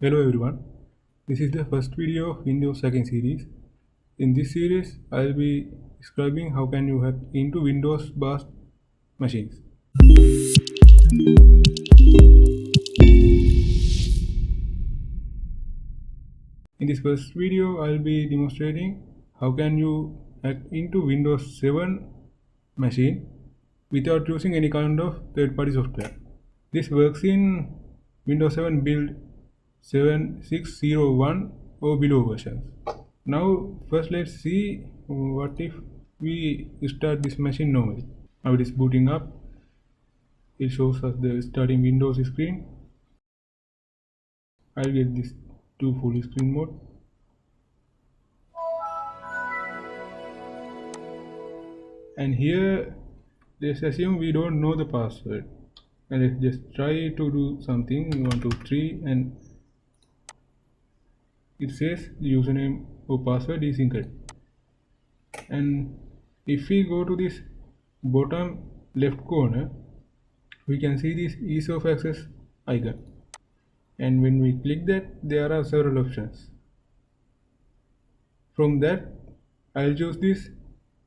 Hello everyone, this is the first video of Windows Hacking series. In this series, I'll be describing how can you hack into Windows based machines. In this first video, I'll be demonstrating how can you hack into Windows 7 machine without using any kind of third-party software. This works in Windows 7 build 7601 or below versions. Now first let's see what if we start this machine normally. Now it is booting up. It shows us the starting Windows screen. I'll get this to full screen mode. And here let's assume we don't know the password. And let's just try to do something 1 2 3 and it says the username or password is incorrect. And if we go to this bottom left corner, we can see this ease of access icon, and when we click that there are several options. From that I'll choose this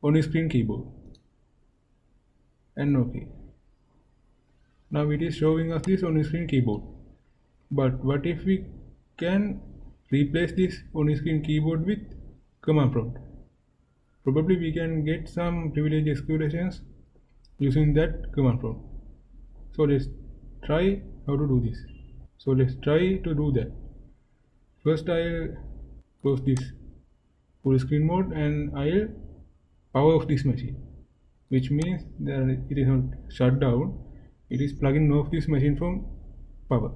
on screen keyboard and OK. Now it is showing us this on screen keyboard, but what if we can replace this on screen keyboard with command prompt? Probably we can get some privilege escalations using that command prompt. So let's try how to do this. So let's try to do that. First I'll close this full screen mode and I'll power off this machine, which means that it is not shut down, it is plugging off this machine from power.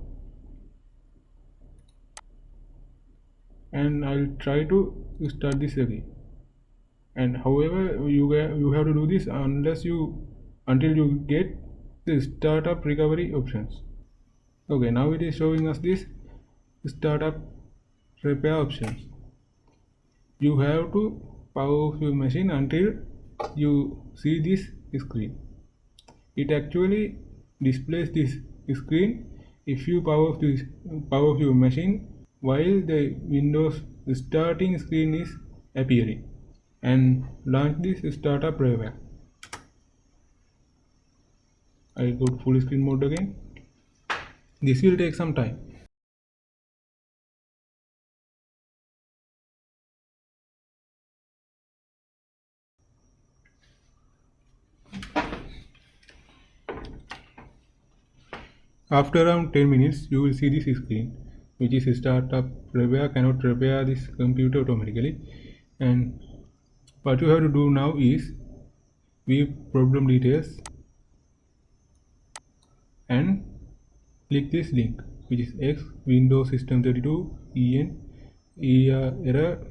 And I'll try to start this again. And however you have to do this until you get the startup recovery options. Okay, now it is showing us this startup repair options. You have to power off your machine until you see this screen. It actually displays this screen if you power off your machine while the Windows starting screen is appearing, and launch this startup repair. I'll go to full screen mode again. This will take some time. After around 10 minutes, you will see this screen, which is startup repair cannot repair this computer automatically. And what you have to do now is view problem details and click this link, which is X Windows System 32 en error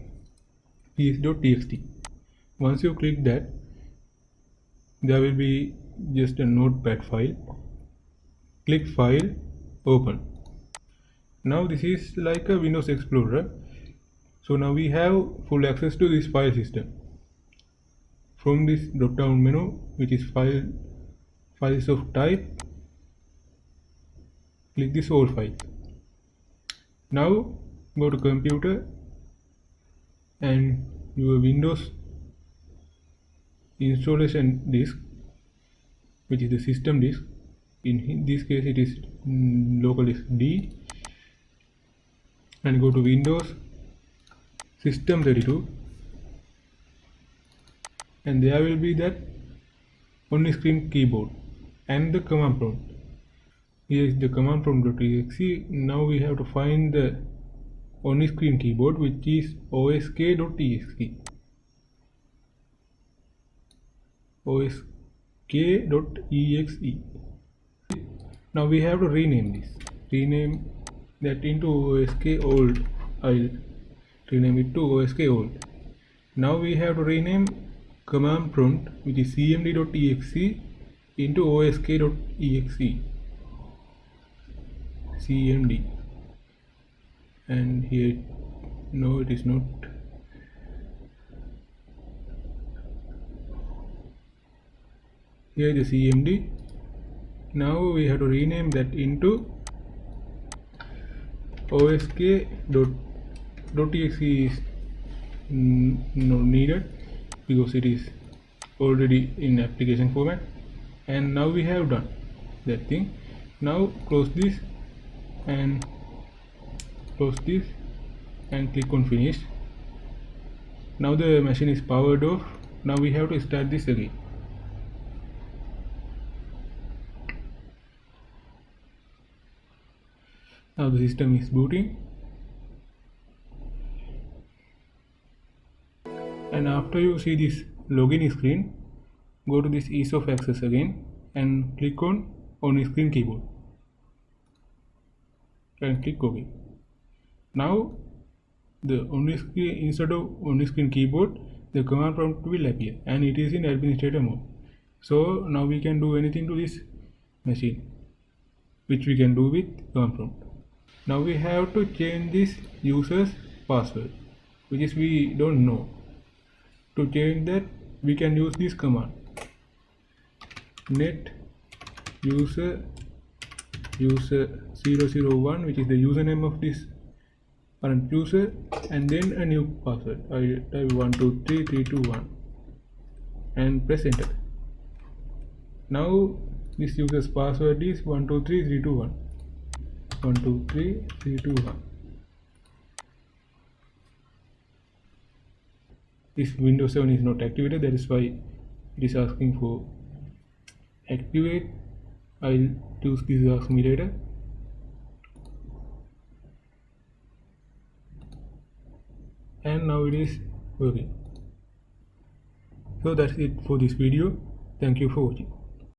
ps.txt. Once you click that, there will be just a notepad file. Click File, Open. Now this is like a Windows Explorer. So now we have full access to this file system. From this drop down menu, which is files of type, click this all files. Now go to computer and your Windows installation disk, which is the system disk. In this case it is local disk D, and go to Windows System 32, and there will be that on screen keyboard and the command prompt. Here is the command prompt.exe. Now we have to find the on screen keyboard, which is osk.exe. osk.exe. Now we have to rename this. Rename that into osk old. I'll rename it to osk old. Now we have to rename command prompt, which is cmd.exe, into osk.exe. cmd, and here no, it is not. Here is the cmd. Now we have to rename that into osk.txt is not needed because it is already in application format. And now we have done that thing. Now close this and click on finish. Now the machine is powered off. Now we have to start this again. Now the system is booting, and after you see this login screen, go to this ease of access again and click on screen keyboard and click OK. Now the instead of on screen keyboard, the command prompt will appear and it is in administrator mode. So now we can do anything to this machine, which we can do with command prompt. Now we have to change this user's password, which is we don't know. To change that, we can use this command net user 001, which is the username of this current user, and then a new password. I type 123321 and press enter. Now this user's password is 123321. 123321. This Windows 7 is not activated, that is why it is asking for activate. I'll choose this ask me later. And now it is working. So that's it for this video. Thank you for watching.